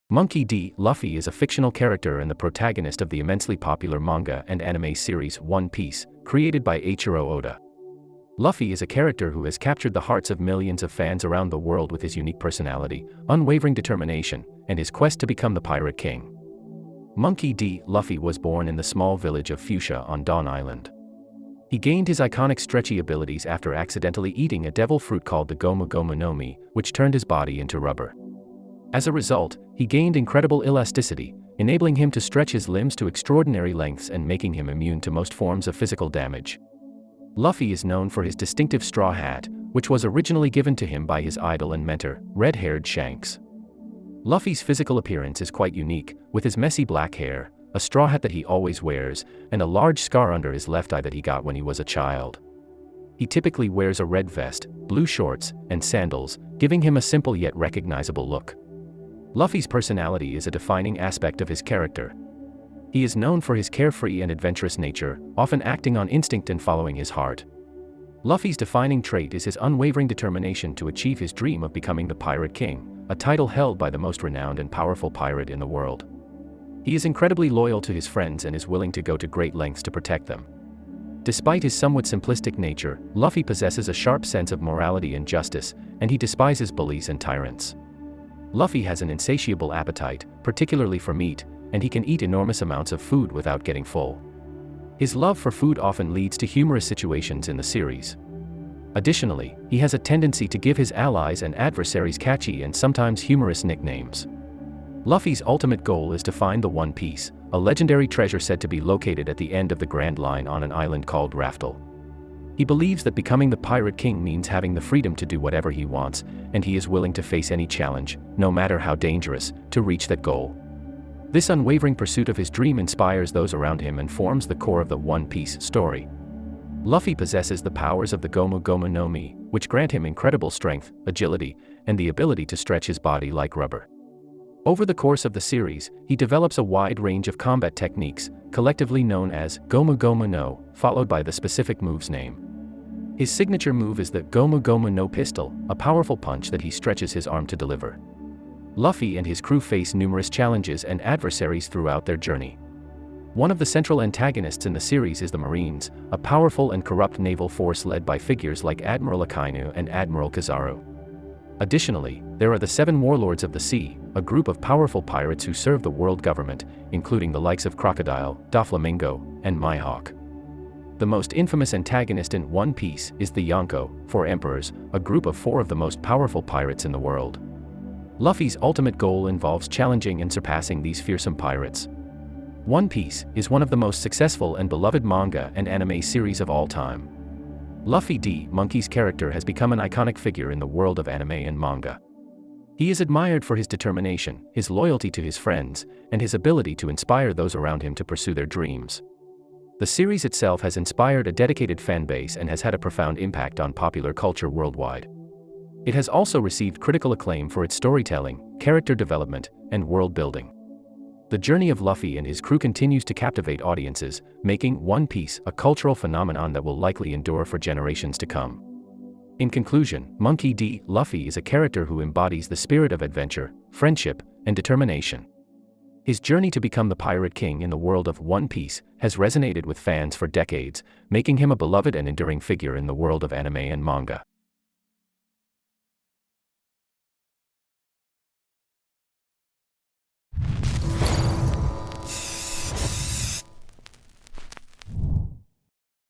Monkey D. Luffy is a fictional character and the protagonist of the immensely popular manga and anime series One Piece, created by Eiichiro Oda. Luffy is a character who has captured the hearts of millions of fans around the world with his unique personality, unwavering determination, and his quest to become the Pirate King. Monkey D. Luffy was born in the small village of Foosha on Dawn Island. He gained his iconic stretchy abilities after accidentally eating a devil fruit called the Gomu Gomu no Mi, which turned his body into rubber. As a result, he gained incredible elasticity, enabling him to stretch his limbs to extraordinary lengths and making him immune to most forms of physical damage. Luffy is known for his distinctive straw hat, which was originally given to him by his idol and mentor, red-haired Shanks. Luffy's physical appearance is quite unique, with his messy black hair, a straw hat that he always wears, and a large scar under his left eye that he got when he was a child. He typically wears a red vest, blue shorts, and sandals, giving him a simple yet recognizable look. Luffy's personality is a defining aspect of his character. He is known for his carefree and adventurous nature, often acting on instinct and following his heart. Luffy's defining trait is his unwavering determination to achieve his dream of becoming the Pirate King, a title held by the most renowned and powerful pirate in the world. He is incredibly loyal to his friends and is willing to go to great lengths to protect them. Despite his somewhat simplistic nature, Luffy possesses a sharp sense of morality and justice, and he despises bullies and tyrants. Luffy has an insatiable appetite, particularly for meat, and he can eat enormous amounts of food without getting full. His love for food often leads to humorous situations in the series. Additionally, he has a tendency to give his allies and adversaries catchy and sometimes humorous nicknames. Luffy's ultimate goal is to find the One Piece, a legendary treasure said to be located at the end of the Grand Line on an island called Raftel. He believes that becoming the Pirate King means having the freedom to do whatever he wants, and he is willing to face any challenge, no matter how dangerous, to reach that goal. This unwavering pursuit of his dream inspires those around him and forms the core of the One Piece story. Luffy possesses the powers of the Gomu Gomu no Mi, which grant him incredible strength, agility, and the ability to stretch his body like rubber. Over the course of the series, he develops a wide range of combat techniques, collectively known as Gomu Gomu no, followed by the specific move's name. His signature move is the Gomu Gomu no Pistol, a powerful punch that he stretches his arm to deliver. Luffy and his crew face numerous challenges and adversaries throughout their journey. One of the central antagonists in the series is the Marines, a powerful and corrupt naval force led by figures like Admiral Akainu and Admiral Kizaru. Additionally, there are the Seven Warlords of the Sea, a group of powerful pirates who serve the world government, including the likes of Crocodile, Doflamingo, and Mihawk. The most infamous antagonist in One Piece is the Yonko, Four Emperors, a group of 4 of the most powerful pirates in the world. Luffy's ultimate goal involves challenging and surpassing these fearsome pirates. One Piece is one of the most successful and beloved manga and anime series of all time. Luffy D. Monkey's character has become an iconic figure in the world of anime and manga. He is admired for his determination, his loyalty to his friends, and his ability to inspire those around him to pursue their dreams. The series itself has inspired a dedicated fan base and has had a profound impact on popular culture worldwide. It has also received critical acclaim for its storytelling, character development, and world building. The journey of Luffy and his crew continues to captivate audiences, making One Piece a cultural phenomenon that will likely endure for generations to come. In conclusion, Monkey D. Luffy is a character who embodies the spirit of adventure, friendship, and determination. His journey to become the Pirate King in the world of One Piece has resonated with fans for decades, making him a beloved and enduring figure in the world of anime and manga.